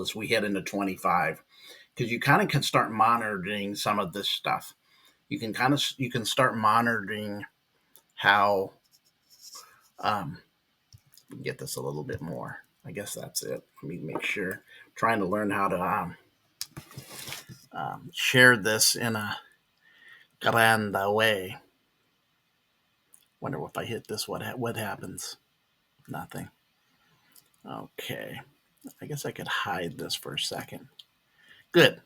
as we head into 25, because you kind of can start monitoring some of this stuff. You can start monitoring how get this a little bit more. I guess that's it. Let me make sure. I'm trying to learn how to share this in a grand way. Wonder if I hit this, what happens? Nothing. Okay. I guess I could hide this for a second. Good.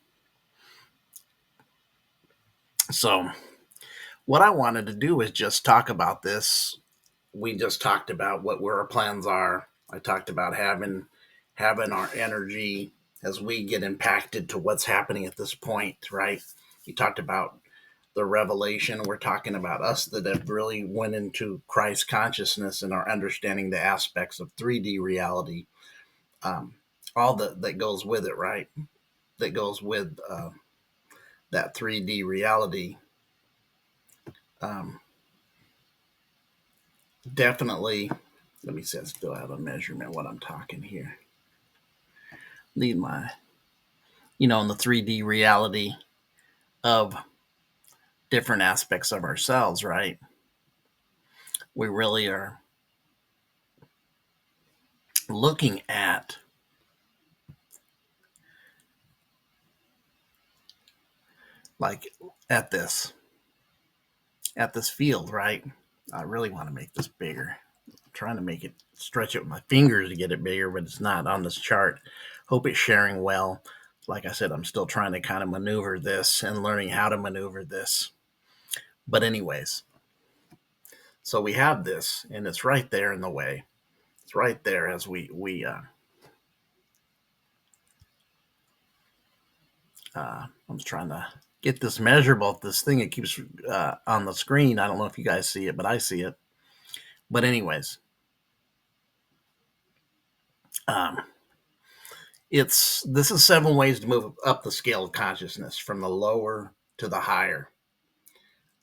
So, what I wanted to do is just talk about this. We just talked about what where our plans are. I talked about having our energy as we get impacted to what's happening at this point, right? You talked about the revelation. We're talking about us that have really went into Christ consciousness and are understanding the aspects of 3D reality, all that goes with it, right? That goes with that 3D reality. Definitely, let me see, I still have a measurement what I'm talking here. Need my, in the 3D reality of different aspects of ourselves, right? We really are looking at like at this field, right? I really want to make this bigger. I'm trying to make it stretch it with my fingers to get it bigger, but it's not on this chart. Hope it's sharing well. Like I said, I'm still trying to kind of maneuver this and learning how to maneuver this. But anyways, so we have this, and it's right there in the way. It's right there as I'm trying to get this measurable. This thing, it keeps on the screen. I don't know if you guys see it, but I see it. But anyways, this is 7 ways to move up the scale of consciousness from the lower to the higher.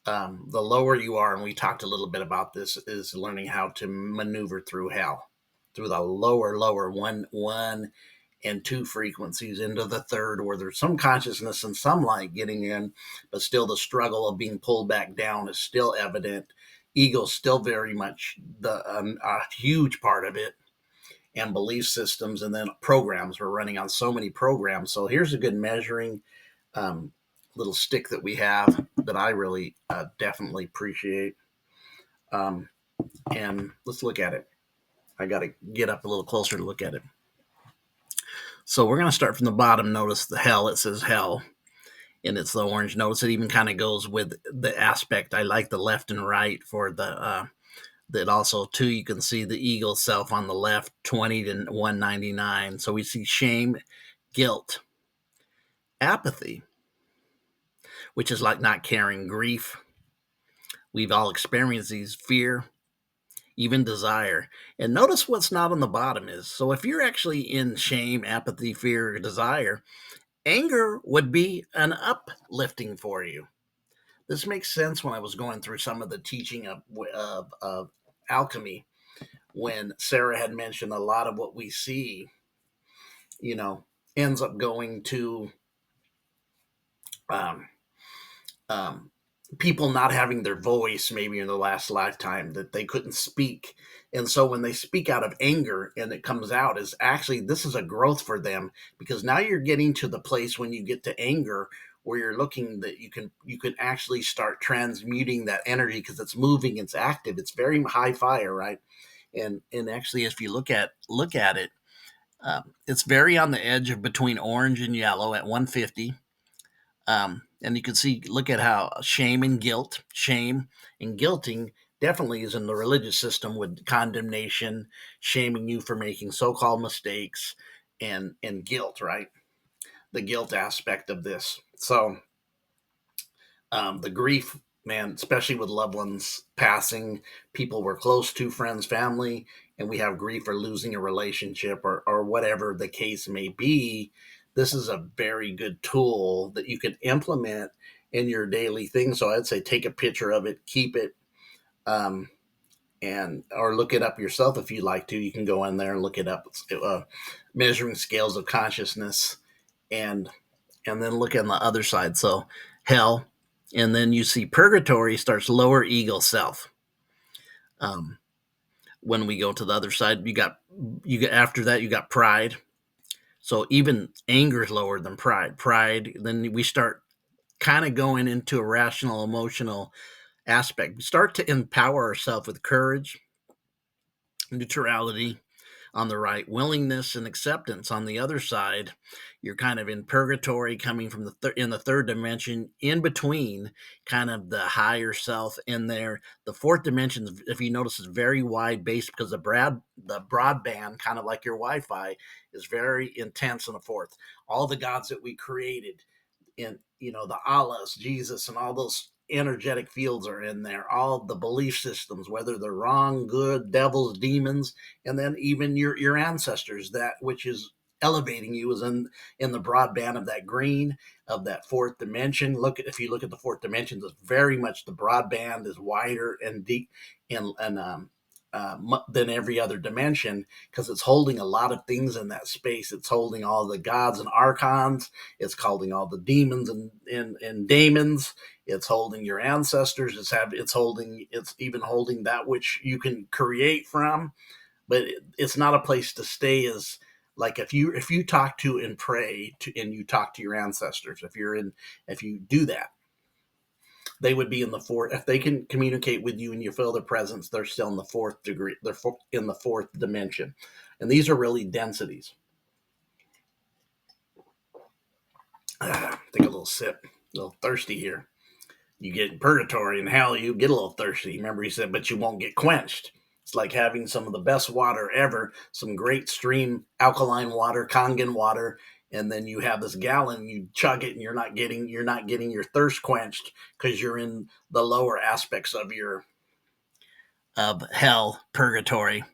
The lower you are, and we talked a little bit about this, is learning how to maneuver through hell, through the lower one and 2 frequencies into the third, where there's some consciousness and some light getting in, but still the struggle of being pulled back down is still evident. Ego's still very much a huge part of it, and belief systems, and then programs. We're running on so many programs. So here's a good measuring little stick that we have that I really definitely appreciate. And let's look at it. I got to get up a little closer to look at it. So we're going to start from the bottom. Notice the hell. It says hell, and it's the orange. Notice it even kind of goes with the aspect. I like the left and right for the that also too. You can see the ego self on the left, 20 to 199. So we see shame, guilt, apathy, which is like not caring, grief. We've all experienced these, fear, even desire. And notice what's not on the bottom is, so if you're actually in shame, apathy, fear, or desire, anger would be an uplifting for you. This makes sense when I was going through some of the teaching of alchemy, when Sarah had mentioned a lot of what we see, ends up going to um, people not having their voice maybe in the last lifetime, that they couldn't speak. And so when they speak out of anger and it comes out, is actually, this is a growth for them, because now you're getting to the place when you get to anger where you're looking that you can actually start transmuting that energy, because it's moving, it's active, it's very high fire, right? And actually, if you look at it, it's very on the edge of between orange and yellow at 150. And you can see, look at how shame and guilting definitely is in the religious system, with condemnation, shaming you for making so-called mistakes, and guilt, right? The guilt aspect of this. So the grief, man, especially with loved ones passing, people we're close to, friends, family, and we have grief or losing a relationship, or whatever the case may be. This is a very good tool that you can implement in your daily thing. So I'd say take a picture of it, keep it, and or look it up yourself if you like to. You can go in there and look it up. It's, measuring scales of consciousness, and then look on the other side. So hell, and then you see purgatory starts lower ego self. Um, when we go to the other side, you get after that you got pride. So even anger is lower than pride. Pride, then we start kind of going into a rational emotional aspect. We start to empower ourselves with courage, neutrality on the right, willingness and acceptance on the other side. You're kind of in purgatory, coming from in the third dimension, in between kind of the higher self in there. The fourth dimension, if you notice, is very wide based because the broadband, kind of like your Wi-Fi, is very intense in the fourth. All the gods that we created, in the Allahs, Jesus, and all those energetic fields are in there. All the belief systems, whether they're wrong, good, devils, demons, and then even your ancestors, that which is elevating you, is in the broadband of that green, of that fourth dimension. If you look at the fourth dimension, it's very much, the broadband is wider and deep, and than every other dimension, because it's holding a lot of things in that space. It's holding all the gods and archons. It's holding all the demons and daemons. It's holding your ancestors. It's even holding that which you can create from. But it's not a place to stay. As like, if you talk to and pray to, and you talk to your ancestors, if you do that, they would be in the fourth. If they can communicate with you and you feel their presence, they're still in the fourth degree. They're in the fourth dimension, and these are really densities. Take a little sip. A little thirsty here. You get in purgatory and hell, you get a little thirsty. Remember, he said, but you won't get quenched. It's like having some of the best water ever, some great stream alkaline water, Kangen water, and then you have this gallon, you chug it, and you're not getting your thirst quenched because you're in the lower aspects of hell, purgatory.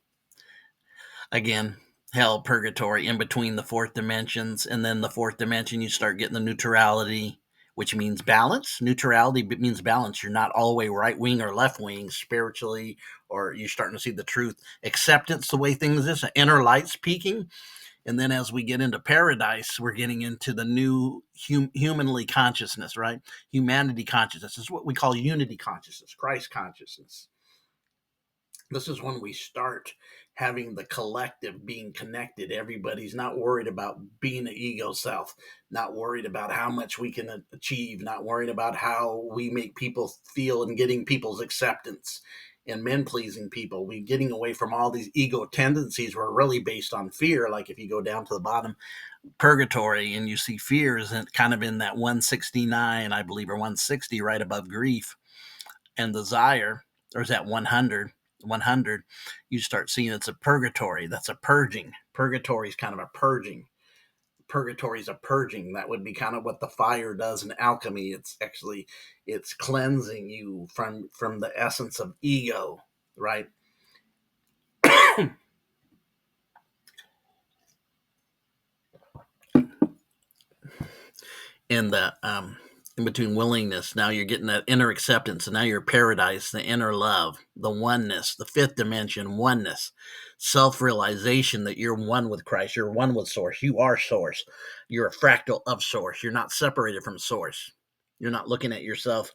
Again, hell, purgatory, in between the fourth dimensions, and then the fourth dimension, you start getting the neutrality, which means balance. Neutrality means balance. You're not all the way right wing or left wing spiritually, or you're starting to see the truth. Acceptance, the way things is, inner light's peaking. And then as we get into paradise, we're getting into the new humanly consciousness, right? Humanity consciousness. This is what we call unity consciousness, Christ consciousness. This is when we start having the collective being connected. Everybody's not worried about being an ego self, not worried about how much we can achieve, not worried about how we make people feel and getting people's acceptance and men pleasing people. We getting away from all these ego tendencies were really based on fear. Like if you go down to the bottom, purgatory, and you see fear is kind of in that 169, I believe, or 160, right above grief, and desire, or is that 100, you start seeing it's a purgatory. That's a purging. Purgatory is kind of a purging. Purgatory is a purging. That would be kind of what the fire does in alchemy. It's cleansing you from the essence of ego, right? In the in between willingness, now you're getting that inner acceptance, and now you're paradise, the inner love, the oneness, the fifth dimension, oneness, self-realization that you're one with Christ, you're one with source, you are source, you're a fractal of source, you're not separated from source. You're not looking at yourself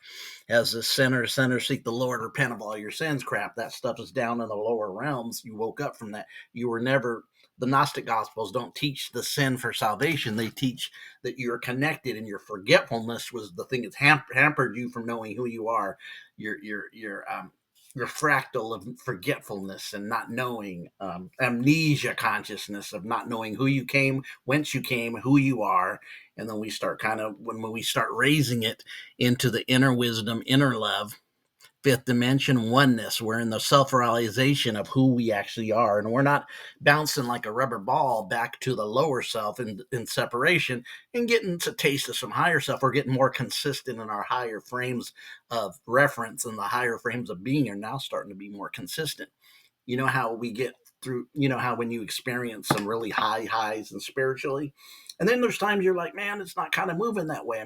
as a sinner, seek the Lord, repent of all your sins crap. That stuff is down in the lower realms. You woke up from that. You were never, the Gnostic Gospels don't teach the sin for salvation. They teach that you're connected, and your forgetfulness was the thing that hampered you from knowing who you are. Your fractal of forgetfulness and not knowing, amnesia consciousness of not knowing who you came, whence you came, who you are. And then we start kind of, when we start raising it into the inner wisdom, inner love, fifth dimension, oneness. We're in the self-realization of who we actually are, and we're not bouncing like a rubber ball back to the lower self in separation and getting to taste of some higher self. We're getting more consistent in our higher frames of reference, and the higher frames of being are now starting to be more consistent. You know how we get through, how when you experience some really high highs and spiritually, and then there's times you're like, man, it's not kind of moving that way.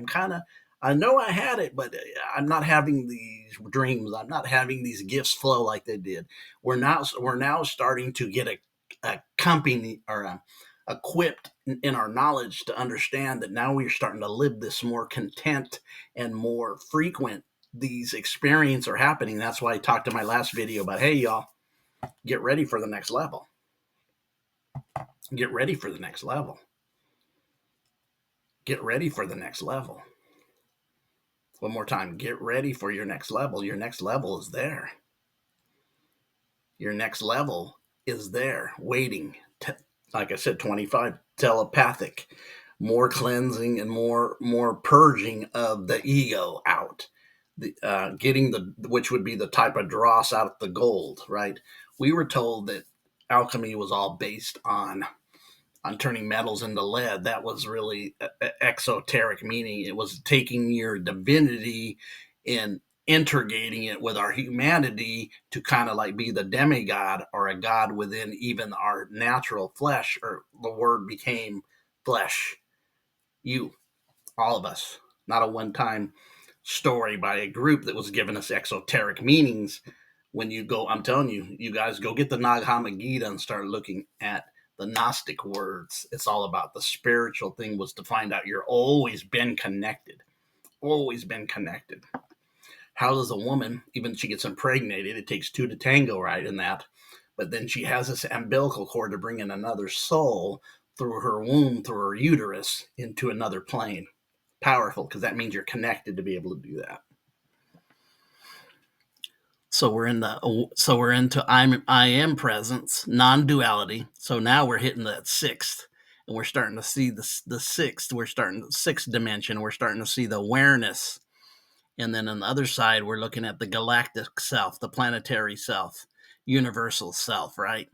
I know I had it, but I'm not having these dreams. I'm not having these gifts flow like they did. We're now starting to get a company or equipped in our knowledge to understand that now we're starting to live this more content and more frequent. These experiences are happening. That's why I talked in my last video about, hey, y'all, get ready for the next level. Get ready for the next level. Get ready for the next level. One more time, get ready for your next level. Your next level is there. Your next level is there, waiting. Like I said, 25, telepathic, more cleansing and more purging of the ego out. Getting which would be the type of dross out of the gold, right? We were told that alchemy was all based on turning metals into lead. That was really exoteric, meaning it was taking your divinity and integrating it with our humanity to kind of like be the demigod or a god within even our natural flesh, or the word became flesh. You, all of us, not a one time story by a group that was giving us exoteric meanings. When you go, I'm telling you, you guys go get the Nag Hammadi and start looking at the Gnostic words. It's all about the spiritual thing, was to find out you're always been connected. Always been connected. How does a woman, even if she gets impregnated, it takes two to tango, right, in that. But then she has this umbilical cord to bring in another soul through her womb, through her uterus, into another plane. Powerful, because that means you're connected to be able to do that. So we're into I am presence, non-duality. So now we're hitting that sixth, and we're starting to see the sixth. We're starting the sixth dimension. We're starting to see the awareness, and then on the other side, we're looking at the galactic self, the planetary self, universal self, right?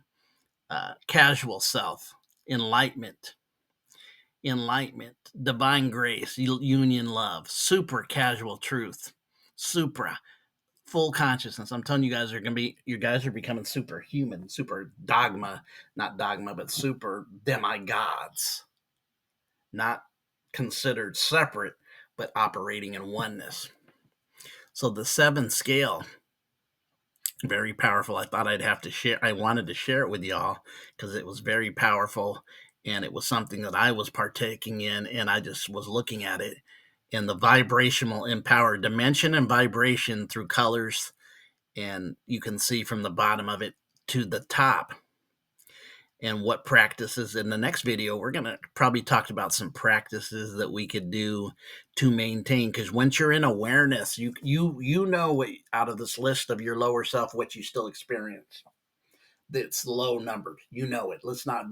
Casual self, enlightenment, divine grace, union, love, super casual truth, supra full consciousness. I'm telling you guys are going to be, you guys are becoming superhuman, super dogma, not dogma, but super demigods, not considered separate, but operating in oneness. So the seventh scale, very powerful. I thought I'd have to share. I wanted to share it with y'all because it was very powerful, and it was something that I was partaking in, and I just was looking at it. And the vibrational empowered dimension and vibration through colors, and you can see from the bottom of it to the top. And what practices in the next video, we're going to probably talk about some practices that we could do to maintain, because once you're in awareness, you know what, out of this list of your lower self, what you still experience. That's low numbered. You know it. Let's not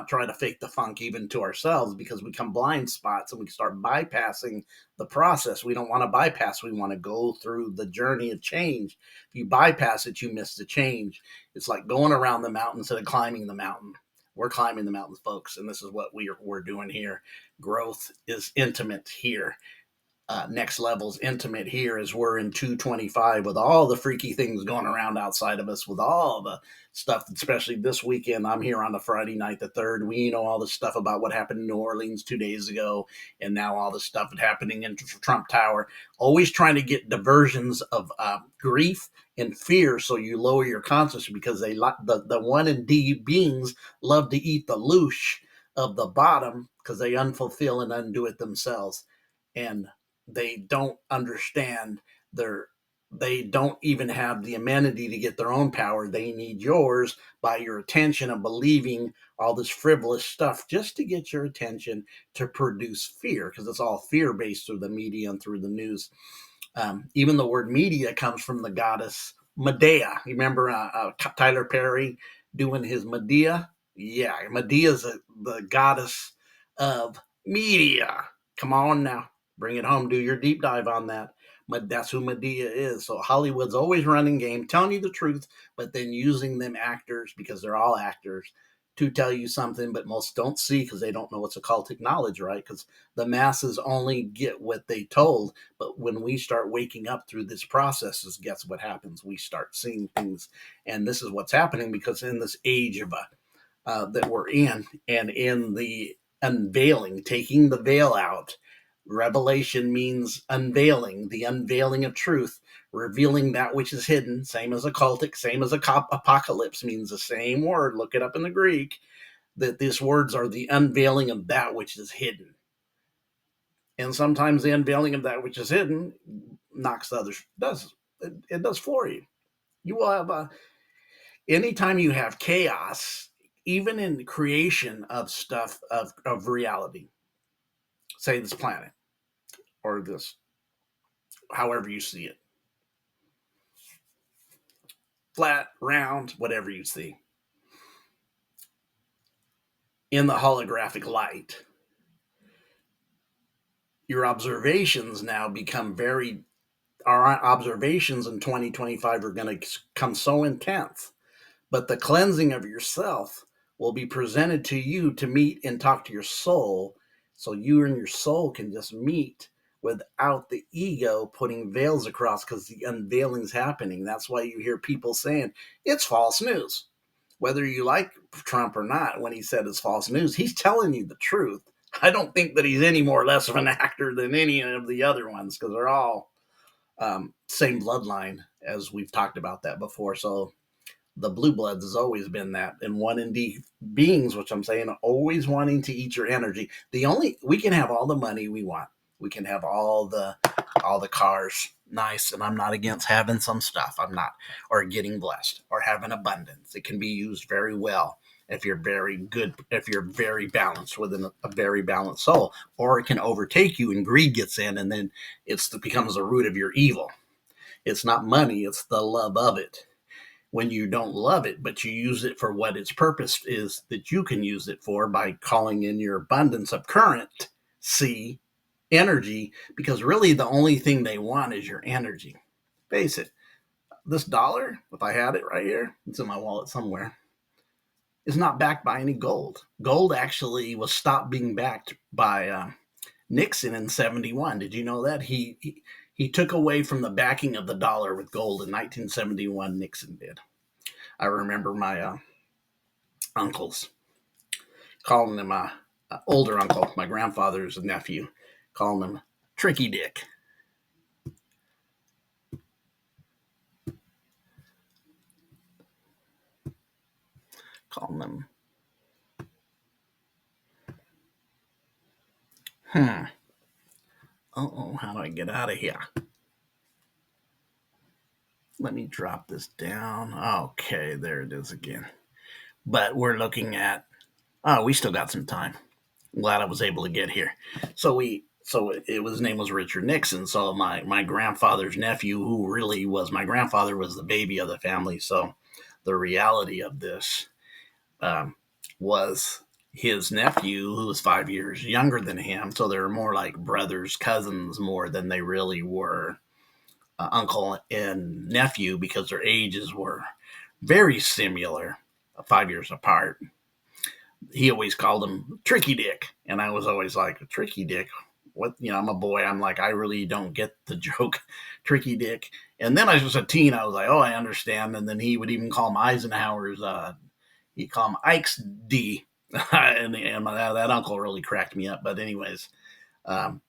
try to fake the funk even to ourselves, because we come blind spots and we start bypassing the process. We don't want to bypass. We want to go through the journey of change. If you bypass it, you miss the change. It's like going around the mountain instead of climbing the mountain. We're climbing the mountains, folks, and this is what we're doing here. Growth is intimate here. Next level's intimate here, as we're in 225 with all the freaky things going around outside of us, with all the stuff, especially this weekend. I'm here on the Friday night, the 3rd. We know all the stuff about what happened in New Orleans 2 days ago, and now all the stuff happening in Trump Tower. Always trying to get diversions of grief and fear, so you lower your consciousness, because the one and D beings love to eat the loosh of the bottom, because they unfulfill and undo it themselves. And they don't understand they don't even have the amenity to get their own power. They need yours by your attention and believing all this frivolous stuff just to get your attention to produce fear, because it's all fear based through the media and through the news. Even the word media comes from the goddess Medea. You remember Tyler Perry doing his Medea? Yeah, Medea's the goddess of media. Come on now, bring it home. Do your deep dive on that. But that's who Medea is. So Hollywood's always running game, telling you the truth, but then using them actors, because they're all actors, to tell you something, but most don't see because they don't know it's occultic knowledge, right? Because the masses only get what they told. But when we start waking up through this process, guess what happens? We start seeing things. And this is what's happening, because in this age of that we're in, and in the unveiling, taking the veil out, Revelation means unveiling, the unveiling of truth, revealing that which is hidden. Same as occultic, same as apocalypse means the same word. Look it up in the Greek. That these words are the unveiling of that which is hidden. And sometimes the unveiling of that which is hidden knocks the others. It does floor you. You will have anytime you have chaos, even in the creation of stuff of reality, say this planet or this, however you see it, flat, round, whatever you see, in the holographic light, your observations now become very, our observations in 2025 are going to come so intense, but the cleansing of yourself will be presented to you to meet and talk to your soul, so you and your soul can just meet without the ego putting veils across, because the unveiling is happening. That's why you hear people saying it's false news. Whether you like Trump or not, when he said it's false news, he's telling you the truth. I don't think that he's any more or less of an actor than any of the other ones, because they're all same bloodline, as we've talked about that before. So the blue bloods has always been that, and one indeed beings, which I'm saying, always wanting to eat your energy. We can have all the money we want, we can have all the cars, nice, and I'm not against having some stuff, I'm not, or getting blessed or having abundance. It can be used very well if you're very good, if you're very balanced within a very balanced soul, or it can overtake you and greed gets in, and then it becomes the root of your evil. It's not money, it's the love of it. When you don't love it, but you use it for what its purpose is that you can use it for, by calling in your abundance of current C energy, because really the only thing they want is your energy. Face it, this dollar, if I had it right here, it's in my wallet somewhere, is not backed by any gold. Gold actually was stopped being backed by Nixon in 71. Did you know that? He took away from the backing of the dollar with gold in 1971. Nixon did. I remember my uncles calling him older uncle, my grandfather's nephew, calling him Tricky Dick. Calling him. Oh, how do I get out of here? Let me drop this down. Okay, there it is again. But we're looking at. Oh, we still got some time. I'm glad I was able to get here. So his name was Richard Nixon. So my grandfather's nephew, who really was my grandfather, was the baby of the family. So the reality of this was his nephew, who was 5 years younger than him. So they were more like brothers, cousins, more than they really were uncle and nephew, because their ages were very similar, 5 years apart. He always called him Tricky Dick, and I was always like, Tricky Dick? What? I'm a boy. I'm like, I really don't get the joke, Tricky Dick. And then I was a teen. I was like, oh, I understand. And then he would even call him Eisenhower's. He'd call him Ike's D. and that uncle really cracked me up. But anyways, um,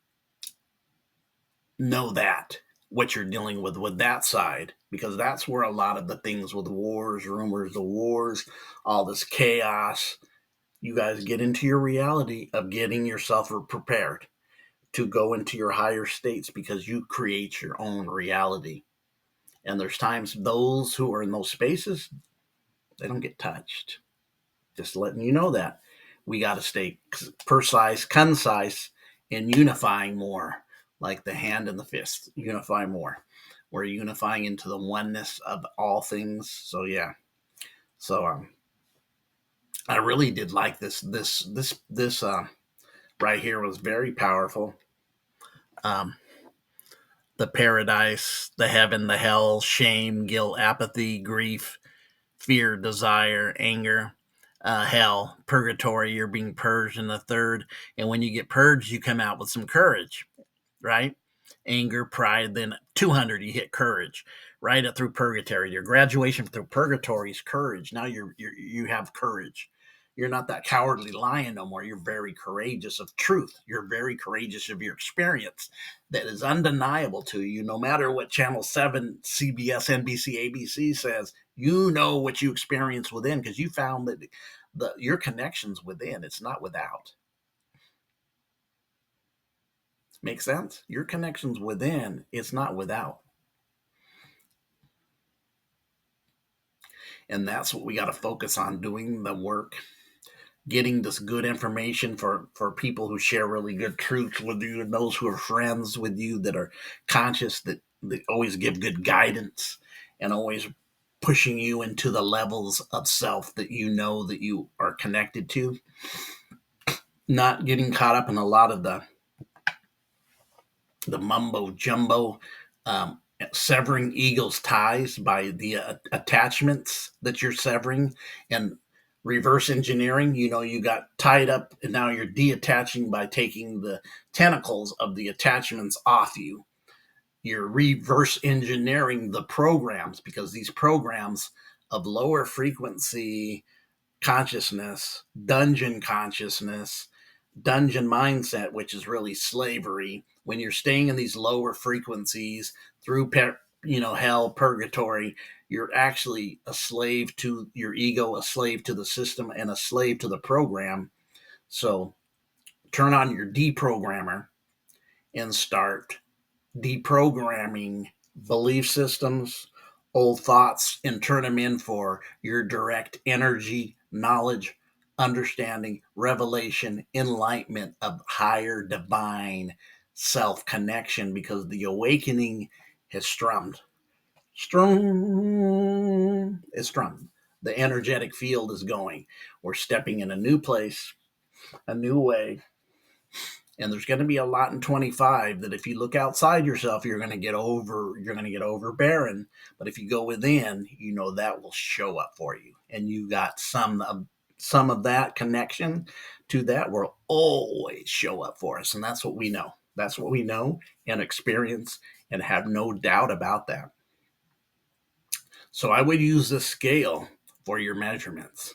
know that what you're dealing with that side, because that's where a lot of the things with wars, rumors, the wars, all this chaos, you guys get into your reality of getting yourself prepared to go into your higher states, because you create your own reality. And there's times those who are in those spaces, they don't get touched. Just letting you know that we got to stay precise, concise, and unifying more, like the hand and the fist. Unify more. We're unifying into the oneness of all things. So yeah. So I really did like this right here was very powerful. Um, the paradise, the heaven, the hell, shame, guilt, apathy, grief, fear, desire, anger, hell, purgatory. You're being purged in the third. And when you get purged, you come out with some courage, right? Anger, pride, then 200, you hit courage, right up through purgatory. Your graduation through purgatory is courage. Now you have courage. You're not that cowardly lion no more. You're very courageous of truth. You're very courageous of your experience that is undeniable to you, no matter what Channel 7, CBS, NBC, ABC says. You know what you experience within because you found that your connection's within. It's not without. Make sense? Your connection's within. It's not without. And that's what we got to focus on, doing the work, getting this good information for people who share really good truths with you, and those who are friends with you that are conscious, that always give good guidance and always pushing you into the levels of self that you know that you are connected to. Not getting caught up in a lot of the mumbo jumbo, severing ego's ties by the attachments that you're severing, and reverse engineering. You got tied up and now you're detaching by taking the tentacles of the attachments off you. You're reverse engineering the programs because these programs of lower frequency consciousness, dungeon mindset, which is really slavery. When you're staying in these lower frequencies through hell, purgatory, you're actually a slave to your ego, a slave to the system, and a slave to the program. So turn on your deprogrammer and start deprogramming belief systems, old thoughts, and turn them in for your direct energy, knowledge, understanding, revelation, enlightenment of higher divine self connection, because the awakening has strummed. It's strummed. The energetic field is going. We're stepping in a new place, a new way, and there's going to be a lot in 25 that if you look outside yourself, you're going to get overbearing. But if you go within, that will show up for you, and you got some of that connection to that will always show up for us. And that's what we know. That's what we know and experience, and have no doubt about that. So I would use this scale for your measurements.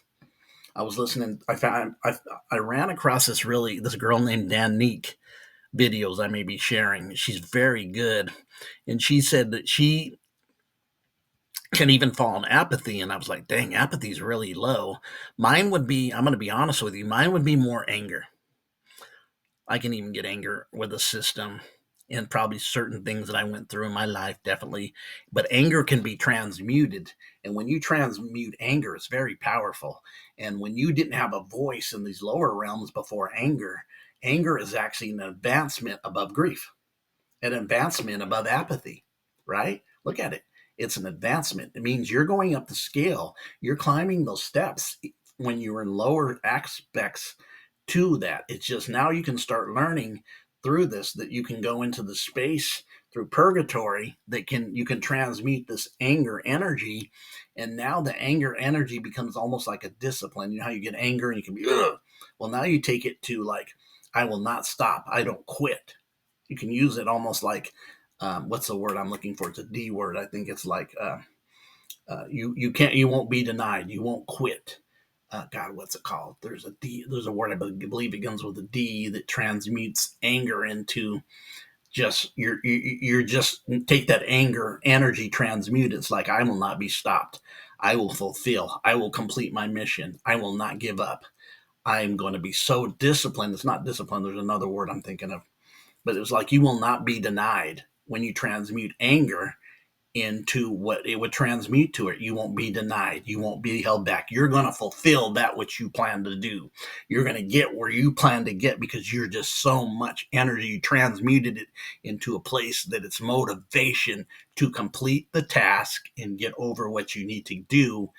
I was listening. I ran across this girl named Dan Neek videos I may be sharing. She's very good. And she said that she can even fall in apathy. And I was like, dang, apathy is really low. Mine would be, I'm going to be honest with you, mine would be more anger. I can even get anger with the system and probably certain things that I went through in my life, definitely. But anger can be transmuted. And when you transmute anger, it's very powerful. And when you didn't have a voice in these lower realms before anger, anger is actually an advancement above grief, an advancement above apathy, right? Look at it. It's an advancement. It means you're going up the scale. You're climbing those steps when you're in lower aspects to that. It's just now you can start learning through this that you can go into the space through purgatory that you can transmute this anger energy, and now the anger energy becomes almost like a discipline. You know how you get anger and you can be, ugh. Well, now you take it to like, I will not stop. I don't quit. You can use it almost like, what's the word I'm looking for? It's a D word. I think it's like, you won't be denied. You won't quit. God, what's it called? There's a D. There's a word I believe it begins with a D that transmutes anger into just you're just take that anger energy, transmute. It's like, I will not be stopped. I will fulfill. I will complete my mission. I will not give up. I'm going to be so disciplined. It's not discipline. There's another word I'm thinking of, but it was like, you will not be denied when you transmute anger into what it would transmute to it. You won't be denied. You won't be held back. You're going to fulfill that which you plan to do. You're going to get where you plan to get because you're just so much energy. You transmuted it into a place that it's motivation to complete the task and get over what you need to do.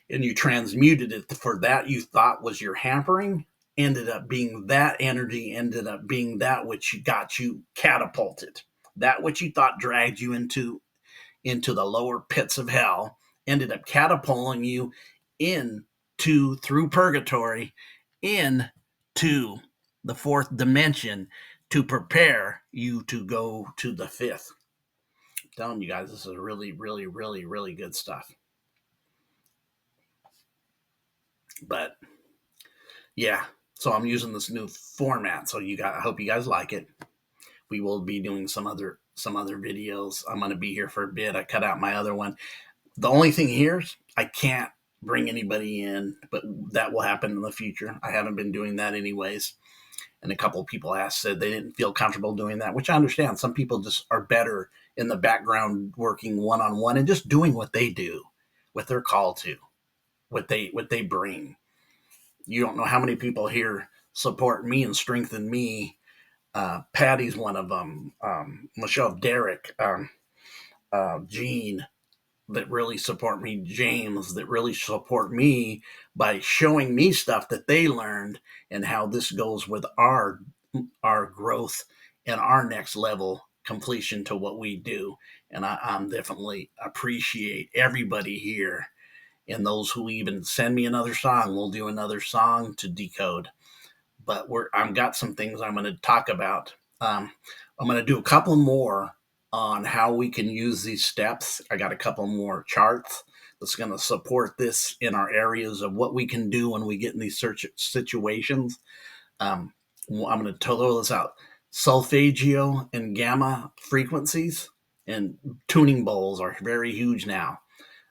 And you transmuted it for that you thought was your hampering, ended up being that energy, ended up being that which got you catapulted. That which you thought dragged you into the lower pits of hell ended up catapulting you through purgatory into the fourth dimension to prepare you to go to the fifth. I'm telling you guys, this is really, really, really, really good stuff. But Yeah. So I'm using this new format. So I hope you guys like it. We will be doing some other videos. I'm going to be here for a bit. I cut out my other one. The only thing here is I can't bring anybody in, but that will happen in the future. I haven't been doing that anyways. And a couple of people said they didn't feel comfortable doing that, which I understand. Some people just are better in the background working one on one and just doing what they do, what they're called to, what they bring. You don't know how many people here support me and strengthen me. Patty's one of them. Michelle, Derek, Gene, that really support me, James, that really support me by showing me stuff that they learned and how this goes with our growth and our next level completion to what we do. And I'm definitely appreciate everybody here, and those who even send me another song. We'll do another song to decode. But I've got some things I'm going to talk about. I'm going to do a couple more on how we can use these steps. I got a couple more charts that's going to support this in our areas of what we can do when we get in these search situations. I'm going to throw this out. Solfeggio and gamma frequencies and tuning bowls are very huge now.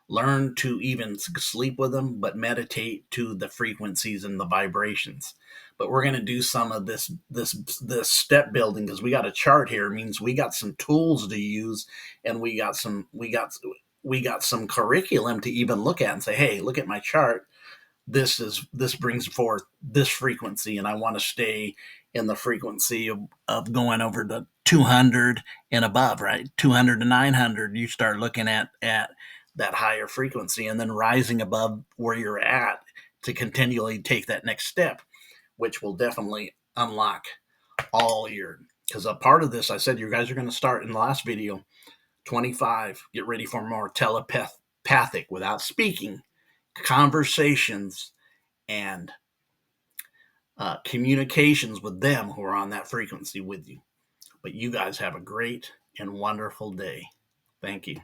Learn to even sleep with them, but meditate to the frequencies and the vibrations. But we're going to do some of this step building because we got a chart here. It means we got some tools to use, and we got some curriculum to even look at and say, hey, look at my chart. This brings forth this frequency, and I want to stay in the frequency of going over the 200 and above, right? 200 to 900. You start looking at that higher frequency, and then rising above where you're at to continually take that next step, which will definitely unlock all your. Because a part of this, I said you guys are going to start in the last video. 25. Get ready for more telepathic, without speaking, conversations and communications with them who are on that frequency with you. But you guys have a great and wonderful day. Thank you.